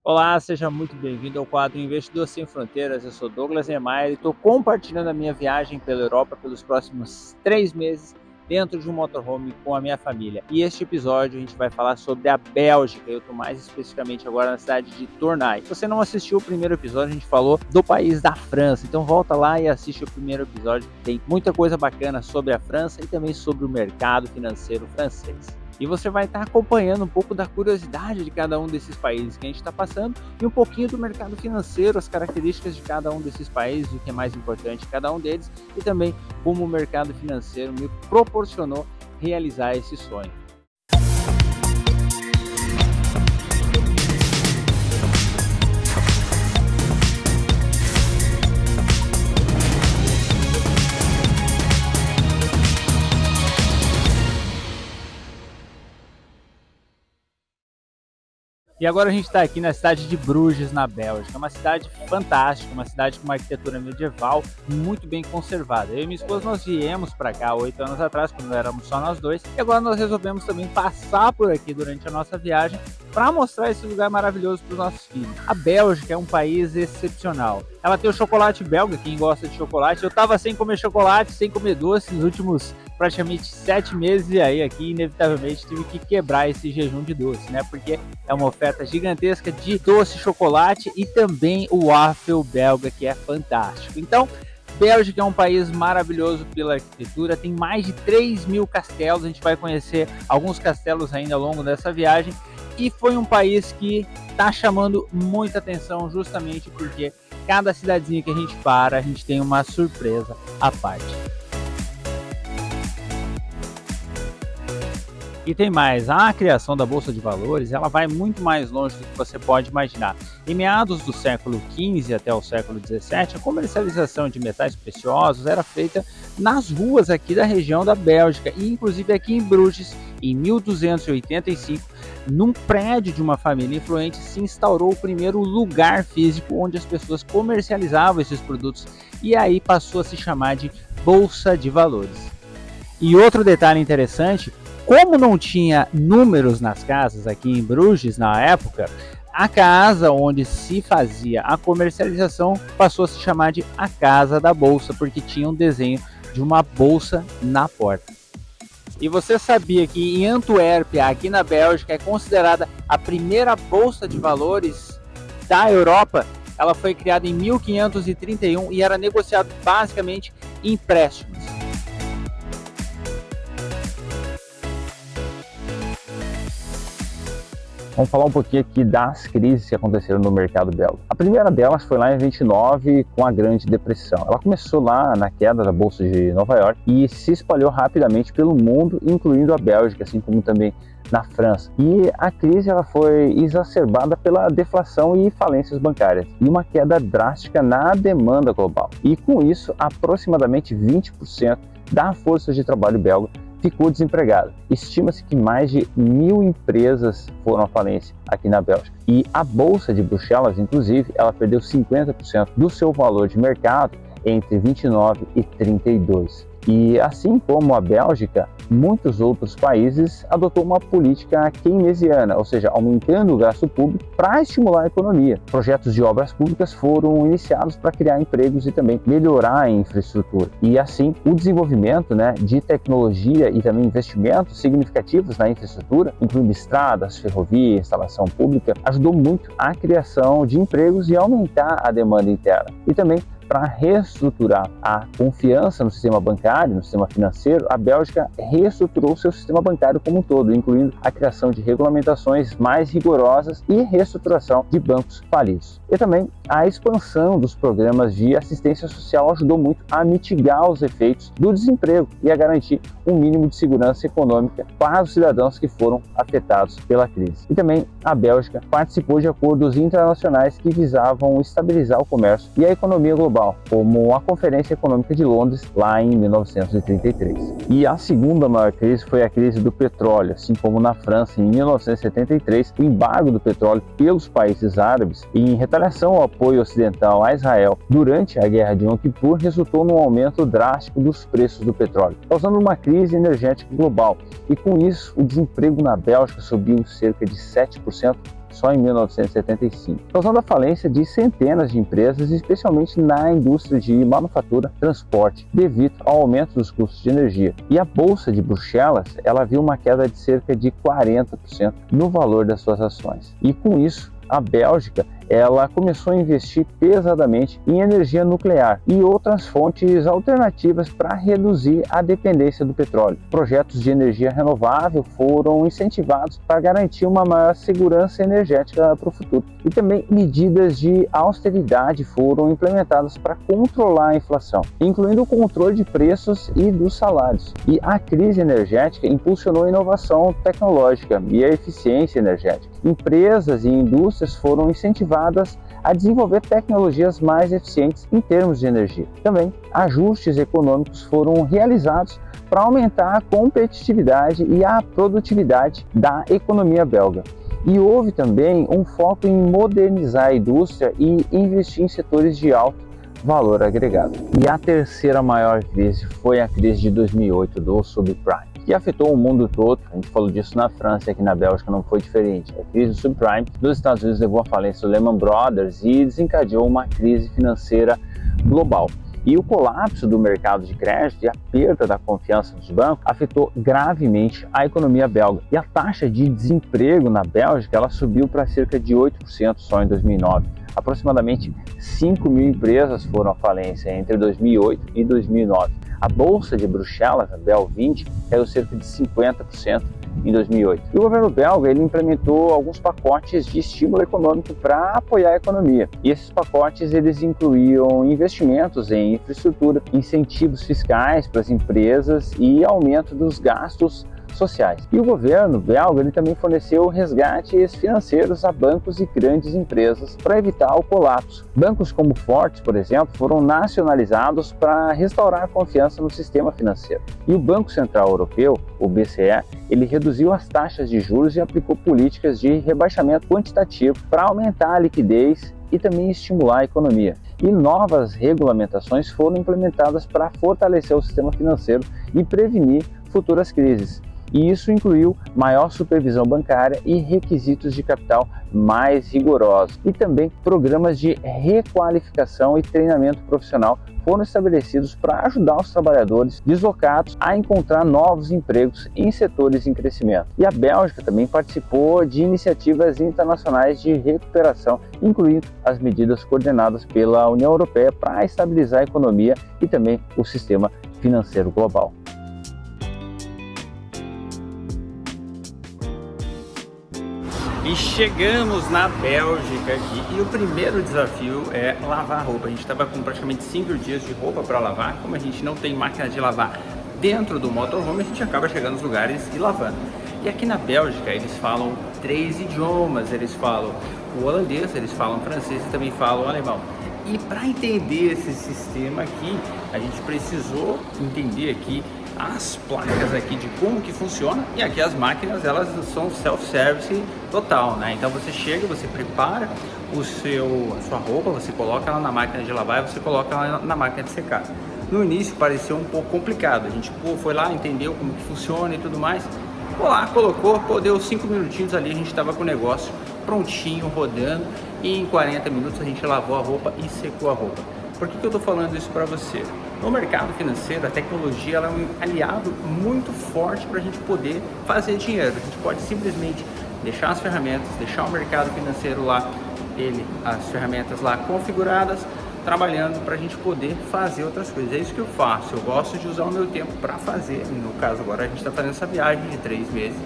Olá, seja muito bem-vindo ao quadro Investidor Sem Fronteiras. Eu sou Douglas Niemeyer e estou compartilhando a minha viagem pela Europa pelos próximos 3 meses dentro de um motorhome com a minha família. E este episódio a gente vai falar sobre a Bélgica. Eu estou mais especificamente agora na cidade de Tournai. Se você não assistiu o primeiro episódio, a gente falou do país da França. Então volta lá e assiste o primeiro episódio. Tem muita coisa bacana sobre a França e também sobre o mercado financeiro francês. E você vai estar acompanhando um pouco da curiosidade de cada um desses países que a gente está passando e um pouquinho do mercado financeiro, as características de cada um desses países, o que é mais importante em cada um deles e também como o mercado financeiro me proporcionou realizar esse sonho. E agora a gente está aqui na cidade de Bruges, na Bélgica, uma cidade fantástica, uma cidade com uma arquitetura medieval muito bem conservada. Eu e minha esposa nós viemos para cá 8 anos atrás, quando éramos só nós dois, e agora nós resolvemos também passar por aqui durante a nossa viagem para mostrar esse lugar maravilhoso para os nossos filhos. A Bélgica é um país excepcional. Ela tem o chocolate belga, quem gosta de chocolate. Eu estava sem comer chocolate, sem comer doce nos últimos praticamente 7 meses e aí aqui inevitavelmente tive que quebrar esse jejum de doce, né? Porque é uma oferta gigantesca de doce, chocolate e também o waffle belga, que é fantástico. Então, Bélgica é um país maravilhoso pela arquitetura, tem mais de 3.000 castelos, a gente vai conhecer alguns castelos ainda ao longo dessa viagem e foi um país que está chamando muita atenção justamente porque cada cidadezinha que a gente para, a gente tem uma surpresa à parte. E tem mais, a criação da Bolsa de Valores, ela vai muito mais longe do que você pode imaginar. Em meados do século XV até o século XVII, a comercialização de metais preciosos era feita nas ruas aqui da região da Bélgica, e inclusive aqui em Bruges, em 1285, num prédio de uma família influente, se instaurou o primeiro lugar físico onde as pessoas comercializavam esses produtos, e aí passou a se chamar de Bolsa de Valores. E outro detalhe interessante, como não tinha números nas casas aqui em Bruges na época, a casa onde se fazia a comercialização passou a se chamar de a Casa da Bolsa, porque tinha um desenho de uma bolsa na porta. E você sabia que em Antuérpia, aqui na Bélgica, é considerada a primeira bolsa de valores da Europa? Ela foi criada em 1531 e era negociada basicamente em empréstimos. Vamos falar um pouquinho aqui das crises que aconteceram no mercado belga. A primeira delas foi lá em 29, com a Grande Depressão. Ela começou lá na queda da Bolsa de Nova York e se espalhou rapidamente pelo mundo, incluindo a Bélgica, assim como também na França. E a crise ela foi exacerbada pela deflação e falências bancárias e uma queda drástica na demanda global. E com isso, aproximadamente 20% da força de trabalho belga ficou desempregada. Estima-se que mais de 1.000 empresas foram à falência aqui na Bélgica. E a Bolsa de Bruxelas, inclusive, ela perdeu 50% do seu valor de mercado entre 29 e 32. E assim como a Bélgica, muitos outros países adotou uma política keynesiana, ou seja, aumentando o gasto público para estimular a economia. Projetos de obras públicas foram iniciados para criar empregos e também melhorar a infraestrutura. E assim, o desenvolvimento de tecnologia e também investimentos significativos na infraestrutura, incluindo estradas, ferrovia, instalação pública, ajudou muito a criação de empregos e aumentar a demanda interna. E também para reestruturar a confiança no sistema bancário, no sistema financeiro, a Bélgica reestruturou seu sistema bancário como um todo, incluindo a criação de regulamentações mais rigorosas e reestruturação de bancos falidos. E também a expansão dos programas de assistência social ajudou muito a mitigar os efeitos do desemprego e a garantir um mínimo de segurança econômica para os cidadãos que foram afetados pela crise. E também a Bélgica participou de acordos internacionais que visavam estabilizar o comércio e a economia global, como a Conferência Econômica de Londres, lá em 1933. E a segunda maior crise foi a crise do petróleo, assim como na França, em 1973, o embargo do petróleo pelos países árabes, em retaliação ao apoio ocidental a Israel durante a Guerra de Yom Kippur, resultou num aumento drástico dos preços do petróleo, causando uma crise energética global. E com isso, o desemprego na Bélgica subiu cerca de 7%, só em 1975, causando a falência de centenas de empresas, especialmente na indústria de manufatura e transporte, devido ao aumento dos custos de energia. E a Bolsa de Bruxelas, ela viu uma queda de cerca de 40% no valor das suas ações. E com isso, a Bélgica ela começou a investir pesadamente em energia nuclear e outras fontes alternativas para reduzir a dependência do petróleo. Projetos de energia renovável foram incentivados para garantir uma maior segurança energética para o futuro. E também medidas de austeridade foram implementadas para controlar a inflação, incluindo o controle de preços e dos salários. E a crise energética impulsionou a inovação tecnológica e a eficiência energética. Empresas e indústrias foram incentivadas a desenvolver tecnologias mais eficientes em termos de energia. Também, ajustes econômicos foram realizados para aumentar a competitividade e a produtividade da economia belga. E houve também um foco em modernizar a indústria e investir em setores de alto valor agregado. E a terceira maior crise foi a crise de 2008 do subprime, que afetou o mundo todo. A gente falou disso na França e aqui na Bélgica não foi diferente. A crise do subprime dos Estados Unidos levou à falência do Lehman Brothers e desencadeou uma crise financeira global. E o colapso do mercado de crédito e a perda da confiança dos bancos afetou gravemente a economia belga. E a taxa de desemprego na Bélgica ela subiu para cerca de 8% só em 2009. Aproximadamente 5 mil empresas foram à falência entre 2008 e 2009. A Bolsa de Bruxelas, a BEL 20, caiu cerca de 50% em 2008. E o governo belga ele implementou alguns pacotes de estímulo econômico para apoiar a economia. E esses pacotes eles incluíam investimentos em infraestrutura, incentivos fiscais para as empresas e aumento dos gastos sociais. E o governo belga ele também forneceu resgates financeiros a bancos e grandes empresas para evitar o colapso. Bancos como Fortis, por exemplo, foram nacionalizados para restaurar a confiança no sistema financeiro. E o Banco Central Europeu, o BCE, ele reduziu as taxas de juros e aplicou políticas de rebaixamento quantitativo para aumentar a liquidez e também estimular a economia. E novas regulamentações foram implementadas para fortalecer o sistema financeiro e prevenir futuras crises. E isso incluiu maior supervisão bancária e requisitos de capital mais rigorosos. E também programas de requalificação e treinamento profissional foram estabelecidos para ajudar os trabalhadores deslocados a encontrar novos empregos em setores em crescimento. E a Bélgica também participou de iniciativas internacionais de recuperação, incluindo as medidas coordenadas pela União Europeia para estabilizar a economia e também o sistema financeiro global. E chegamos na Bélgica aqui e o primeiro desafio é lavar roupa. A gente estava com praticamente 5 dias de roupa para lavar. Como a gente não tem máquina de lavar dentro do motorhome, a gente acaba chegando nos lugares e lavando. E aqui na Bélgica eles falam 3 idiomas, eles falam o holandês, eles falam francês e também falam alemão. E para entender esse sistema aqui, a gente precisou entender aqui as placas aqui de como que funciona. E aqui as máquinas elas são self-service total, né? Então você chega, você prepara a sua roupa, você coloca ela na máquina de lavar e você coloca ela na máquina de secar. No início pareceu um pouco complicado, a gente foi lá, entendeu como que funciona e tudo mais. Foi lá, colocou, deu 5 minutinhos ali, a gente estava com o negócio prontinho, rodando, e em 40 minutos a gente lavou a roupa e secou a roupa. Por que eu estou falando isso para você? No mercado financeiro, a tecnologia ela é um aliado muito forte para a gente poder fazer dinheiro. A gente pode simplesmente deixar as ferramentas, deixar o mercado financeiro lá, as ferramentas lá configuradas, trabalhando para a gente poder fazer outras coisas. É isso que eu faço, eu gosto de usar o meu tempo para fazer. No caso agora a gente está fazendo essa viagem de 3 meses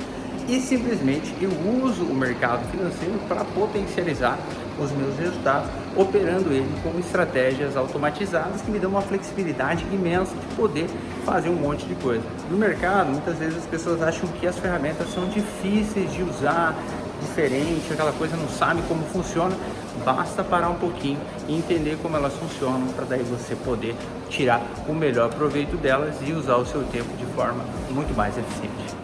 e simplesmente eu uso o mercado financeiro para potencializar os meus resultados, operando ele com estratégias automatizadas que me dão uma flexibilidade imensa de poder fazer um monte de coisa. No mercado, muitas vezes as pessoas acham que as ferramentas são difíceis de usar, diferente, aquela coisa, não sabe como funciona. Basta parar um pouquinho e entender como elas funcionam para daí você poder tirar o melhor proveito delas e usar o seu tempo de forma muito mais eficiente.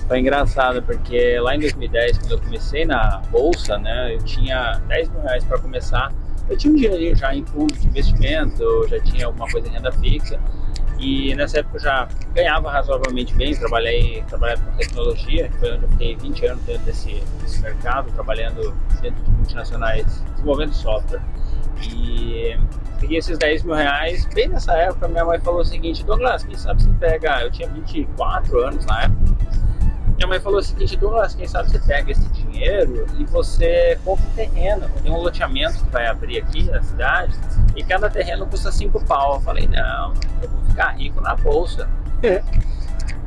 Foi engraçado porque lá em 2010, quando eu comecei na bolsa, né, eu tinha 10 mil reais para começar. Eu tinha um dinheirinho já em fundo de investimento, eu já tinha alguma coisa em renda fixa. E nessa época eu já ganhava razoavelmente bem, trabalhava com tecnologia, foi onde eu fiquei 20 anos dentro desse mercado, trabalhando dentro de multinacionais, desenvolvendo software. E peguei esses 10 mil reais, bem nessa época minha mãe falou o seguinte: Douglas, quem sabe você pega, eu tinha 24 anos na época, minha mãe falou o seguinte: Douglas, quem sabe você pega esse dinheiro e você compra um terreno, tem um loteamento que vai abrir aqui na cidade, e cada terreno custa 5 pau. Eu falei: não, eu vou ficar rico na bolsa.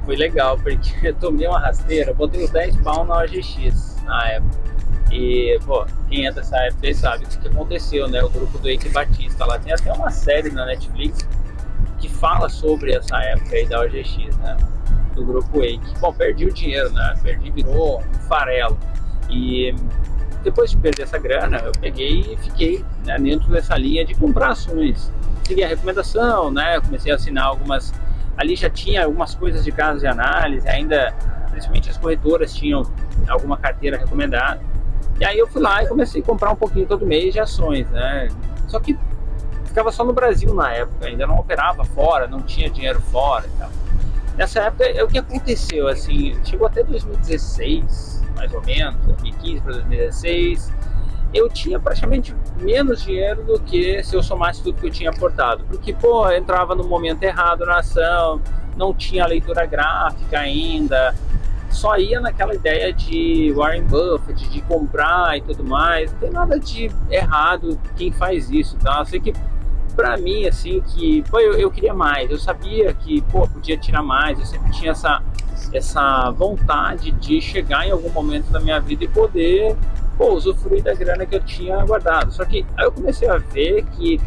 Foi legal, porque eu tomei uma rasteira, botei os 10 pau na OGX na época. E, pô, quem é dessa época aí sabe o que aconteceu, né? O grupo do Eike Batista lá, tem até uma série na Netflix que fala sobre essa época aí da OGX, né? Do grupo Eike. Bom, perdi o dinheiro, né? Virou um farelo. E depois de perder essa grana, eu peguei e fiquei, né, dentro dessa linha de comprar ações. Segui a recomendação, né? Eu comecei a assinar algumas. Ali já tinha algumas coisas de casos de análise, ainda, principalmente as corretoras tinham alguma carteira recomendada. E aí eu fui lá e comecei a comprar um pouquinho todo mês de ações, né? Só que ficava só no Brasil na época, ainda não operava fora, não tinha dinheiro fora e tal. Nessa época, o que aconteceu, assim, chegou até 2016, mais ou menos, 2015 para 2016, eu tinha praticamente menos dinheiro do que se eu somasse tudo que eu tinha aportado. Porque, pô, eu entrava no momento errado na ação, não tinha leitura gráfica ainda, só ia naquela ideia de Warren Buffett, de comprar e tudo mais. Não tem nada de errado quem faz isso, tá? Eu sei que pra mim, assim, que pô, eu queria mais, eu sabia que, pô, podia tirar mais, eu sempre tinha essa vontade de chegar em algum momento da minha vida e poder, pô, usufruir da grana que eu tinha guardado. Só que aí eu comecei a ver que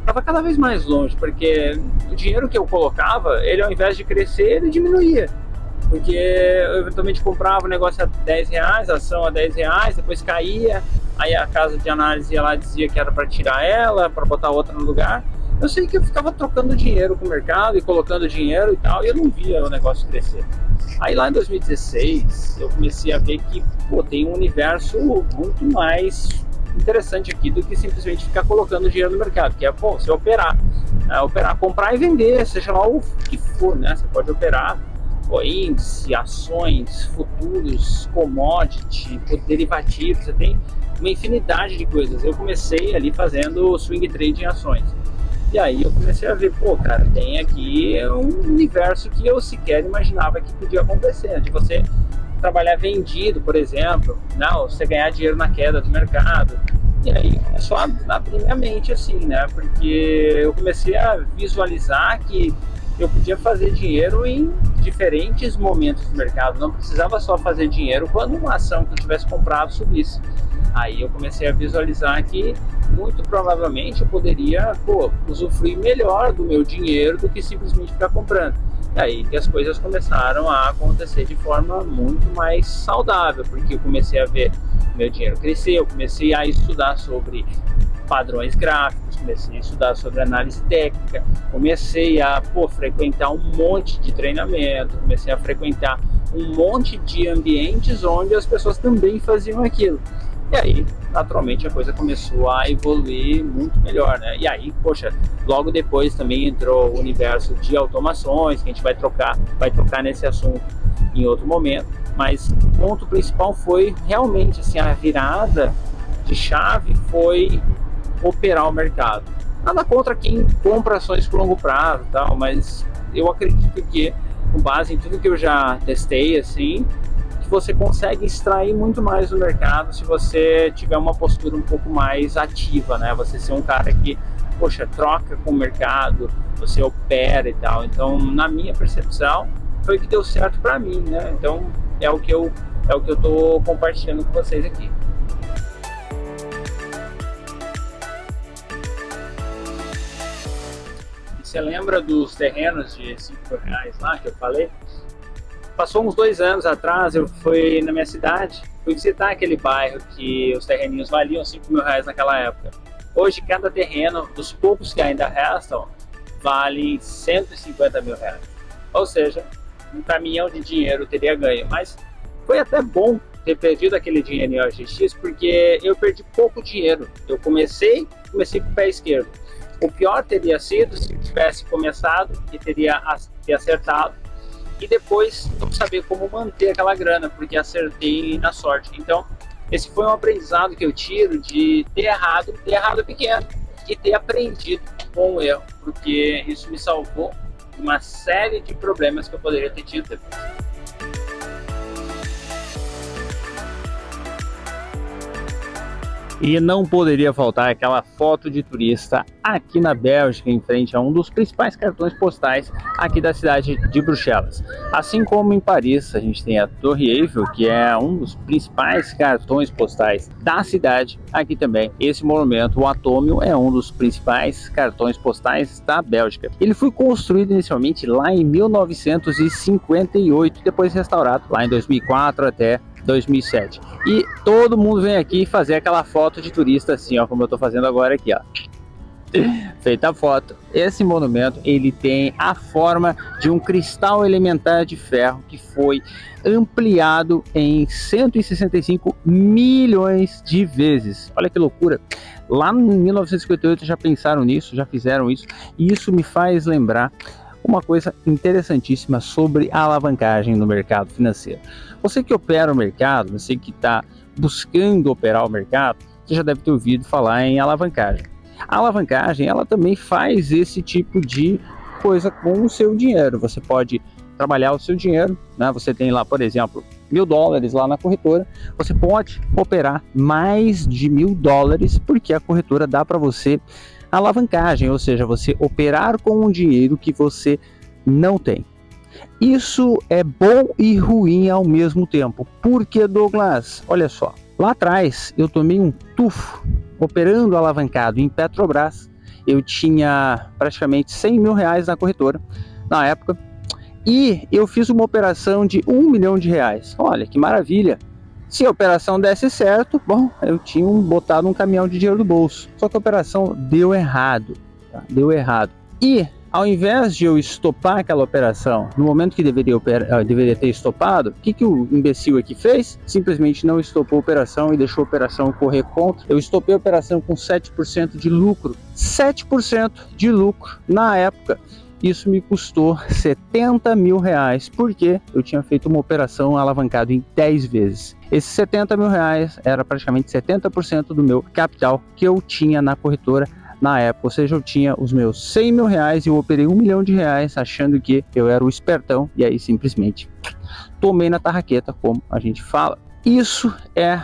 estava cada vez mais longe, porque o dinheiro que eu colocava, ele ao invés de crescer, ele diminuía. Porque eu eventualmente comprava o negócio a 10 reais, a ação a 10 reais, depois caía, aí a casa de análise lá dizia que era para tirar ela, para botar outra no lugar. Eu sei que eu ficava trocando dinheiro com o mercado e colocando dinheiro e tal, e eu não via o negócio crescer. Aí lá em 2016, eu comecei a ver que, pô, tem um universo muito mais interessante aqui do que simplesmente ficar colocando dinheiro no mercado, que é, pô, você operar, comprar e vender, seja lá o que for, né? Você pode operar índice, ações, futuros, commodity, derivativos, você tem uma infinidade de coisas. Eu comecei ali fazendo swing trade em ações. E aí eu comecei a ver, pô, cara, tem aqui um universo que eu sequer imaginava que podia acontecer, de você trabalhar vendido, por exemplo, não, você ganhar dinheiro na queda do mercado. E aí começou a abrir minha mente assim, né? Porque eu comecei a visualizar que eu podia fazer dinheiro em diferentes momentos do mercado, não precisava só fazer dinheiro quando uma ação que eu tivesse comprado subisse. Aí eu comecei a visualizar que muito provavelmente eu poderia, pô, usufruir melhor do meu dinheiro do que simplesmente ficar comprando. E aí que as coisas começaram a acontecer de forma muito mais saudável, porque eu comecei a ver meu dinheiro crescer, eu comecei a estudar sobre padrões gráficos, comecei a estudar sobre análise técnica, comecei a frequentar um monte de treinamento, comecei a frequentar um monte de ambientes onde as pessoas também faziam aquilo. E aí, naturalmente, a coisa começou a evoluir muito melhor, né? E aí, poxa, logo depois também entrou o universo de automações, que a gente vai trocar nesse assunto em outro momento. Mas o ponto principal foi realmente, assim, a virada de chave foi operar o mercado. Nada contra quem compra ações por longo prazo e tal, mas eu acredito que, com base em tudo que eu já testei, assim, que você consegue extrair muito mais do mercado se você tiver uma postura um pouco mais ativa, né? Você ser um cara que, poxa, troca com o mercado, você opera e tal. Então, na minha percepção, foi o que deu certo para mim, né? Então, é o que eu tô compartilhando com vocês aqui. Você lembra dos terrenos de 5 mil reais lá que eu falei? Passou uns 2 anos atrás, eu fui na minha cidade, fui visitar aquele bairro que os terreninhos valiam 5 mil reais naquela época. Hoje, cada terreno, dos poucos que ainda restam, vale 150 mil reais. Ou seja, um caminhão de dinheiro teria ganho. Mas foi até bom ter perdido aquele dinheiro em OGX, porque eu perdi pouco dinheiro. Eu comecei com o pé esquerdo. O pior teria sido se tivesse começado e teria acertado e depois não saber como manter aquela grana, porque acertei na sorte. Então, esse foi um aprendizado que eu tiro de ter errado pequeno e ter aprendido com o erro, porque isso me salvou de uma série de problemas que eu poderia ter tido depois. E não poderia faltar aquela foto de turista aqui na Bélgica, em frente a um dos principais cartões postais aqui da cidade de Bruxelas. Assim como em Paris, a gente tem a Torre Eiffel, que é um dos principais cartões postais da cidade. Aqui também, esse monumento, o Atômio, é um dos principais cartões postais da Bélgica. Ele foi construído inicialmente lá em 1958, depois restaurado lá em 2004 até 2007. E todo mundo vem aqui fazer aquela foto de turista assim, ó, como eu tô fazendo agora aqui, ó. Feita a foto. Esse monumento, ele tem a forma de um cristal elementar de ferro que foi ampliado em 165 milhões de vezes. Olha que loucura. Lá em 1958 já pensaram nisso, já fizeram isso, e isso me faz lembrar uma coisa interessantíssima sobre a alavancagem no mercado financeiro. Você que opera o mercado, você que está buscando operar o mercado, você já deve ter ouvido falar em alavancagem. A alavancagem, ela também faz esse tipo de coisa com o seu dinheiro. Você pode trabalhar o seu dinheiro, né? Você tem lá, por exemplo, $1.000 lá na corretora, você pode operar mais de $1.000 porque a corretora dá para você alavancagem, ou seja, você operar com um dinheiro que você não tem. Isso é bom e ruim ao mesmo tempo. Por que, Douglas? Olha só, lá atrás eu tomei um tufo operando alavancado em Petrobras. Eu tinha praticamente R$100 mil na corretora na época e eu fiz uma operação de R$1 milhão. Olha que maravilha! Se a operação desse certo, bom, eu tinha botado um caminhão de dinheiro no bolso. Só que a operação deu errado, tá? Deu errado. E ao invés de eu estopar aquela operação no momento que deveria ter estopado, o que o imbecil aqui fez? Simplesmente não estopou a operação e deixou a operação correr contra. Eu estopei a operação com 7% de lucro. 7% de lucro na época. Isso me custou R$70 mil, porque eu tinha feito uma operação alavancada em 10 vezes. Esses R$70 mil era praticamente 70% do meu capital que eu tinha na corretora na época. Ou seja, eu tinha os meus R$100 mil e eu operei R$1 milhão achando que eu era o espertão, e aí simplesmente tomei na tarraqueta, como a gente fala. Isso é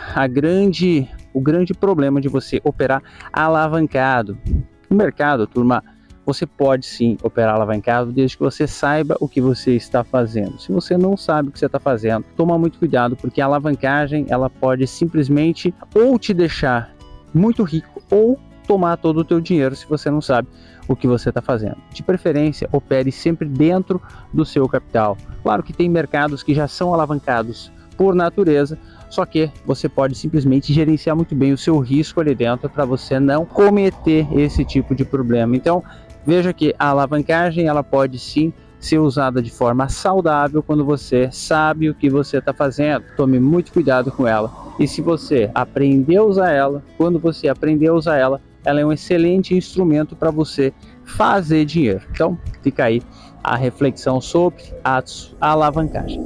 o grande problema de você operar alavancado. No mercado, turma, você pode sim operar alavancado desde que você saiba o que você está fazendo. Se você não sabe o que você está fazendo, toma muito cuidado, porque a alavancagem ela pode simplesmente ou te deixar muito rico ou tomar todo o teu dinheiro se você não sabe o que você está fazendo. De preferência, opere sempre dentro do seu capital. Claro que tem mercados que já são alavancados por natureza, só que você pode simplesmente gerenciar muito bem o seu risco ali dentro para você não cometer esse tipo de problema. Então, veja que a alavancagem ela pode sim ser usada de forma saudável quando você sabe o que você está fazendo. Tome muito cuidado com ela. E se você aprender a usar ela, quando você aprender a usar ela, ela é um excelente instrumento para você fazer dinheiro. Então, fica aí a reflexão sobre a alavancagem.